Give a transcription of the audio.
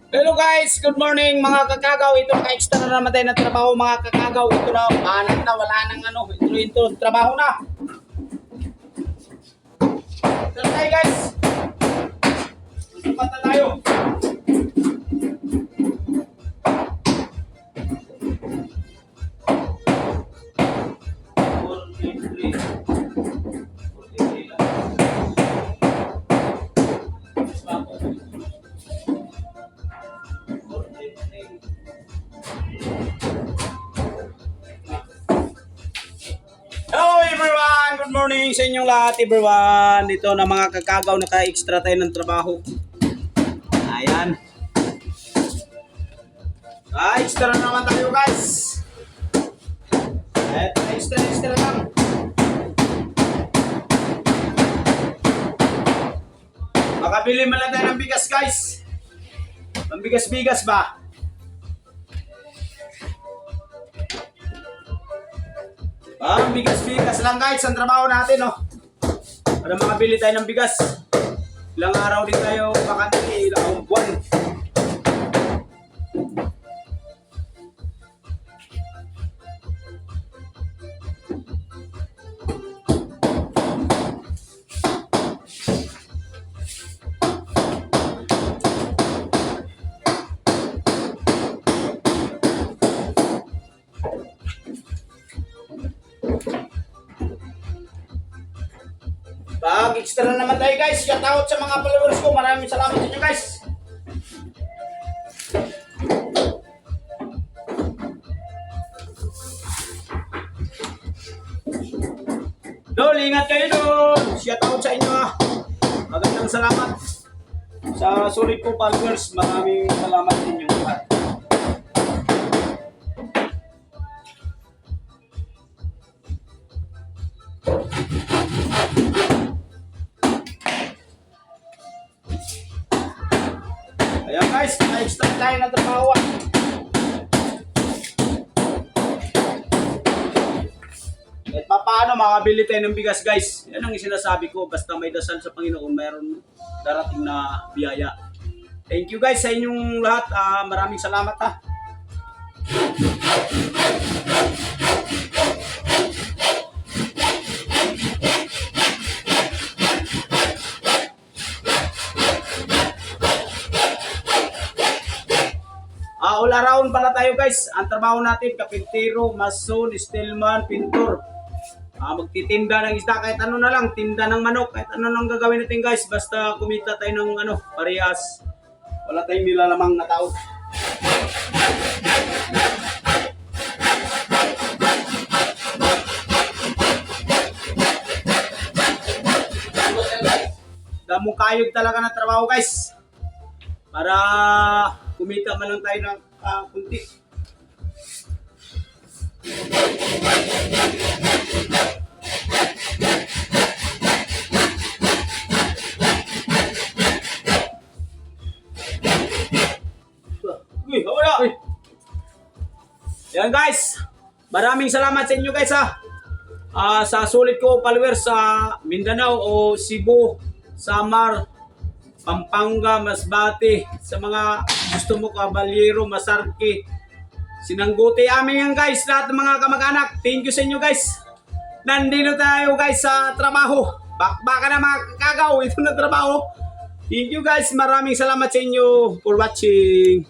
Hello guys, good morning mga kakagaw. Ito ka-extra na naman tayo ng trabaho mga kakagaw. Ito na, panat na, wala nang ano. Ito, trabaho na. Ito na tayo guys. Sumat na tayo. Hello everyone! Good morning sa inyong lahat everyone. Dito na mga kakagaw, naka-extra tayo ng trabaho. Ayan. Extra na naman tayo guys. Eto, extra lang. Makabili man lang tayo ng bigas guys. Pambigas-bigas ba? Bigas-bigas lang guys ang trabaho natin, no? Para makabili tayo ng bigas. Ilang araw din tayo bakante, ilang buwan. Extra na naman tayo guys. Shout out sa mga followers ko. Maraming salamat sa inyo guys. Dol, ingat kayo doon. Shout out sa inyo. Magandang salamat sa sulit ko followers. Maraming salamat sa inyo lahat. Ayan guys, na-extend tayo ng trabaho. At paano makabili tayo ng bigas guys? Yan ang sinasabi ko, basta may dasal sa Panginoon, mayroon darating na biyaya. Thank you guys sa inyong lahat. Maraming salamat ha. All around pala tayo guys. Ang trabaho natin, kapintero, mason, steelman, pintor. Magtitinda ng isda, kahit ano na lang, tinda ng manok, kahit ano nang gagawin natin guys. Basta kumita tayo ng ano, parehas. Wala tayong nilalamang na tao. Damong kayod talaga ng trabaho guys. Para kumita man lang tayo ng kunti. Uy, wala. Yan guys. Maraming salamat sa inyo guys ha. Sa sulit ko followers sa Mindanao o Cebu, Samar, Pampanga, Masbate, sa mga gusto mo, Caballero, Masarki, Sinangguti, amin yan guys, lahat ng mga kamag-anak. Thank you sa inyo guys. Nandito tayo guys sa trabaho. Baka na mga kakagaw, ito na trabaho. Thank you guys, maraming salamat sa inyo for watching.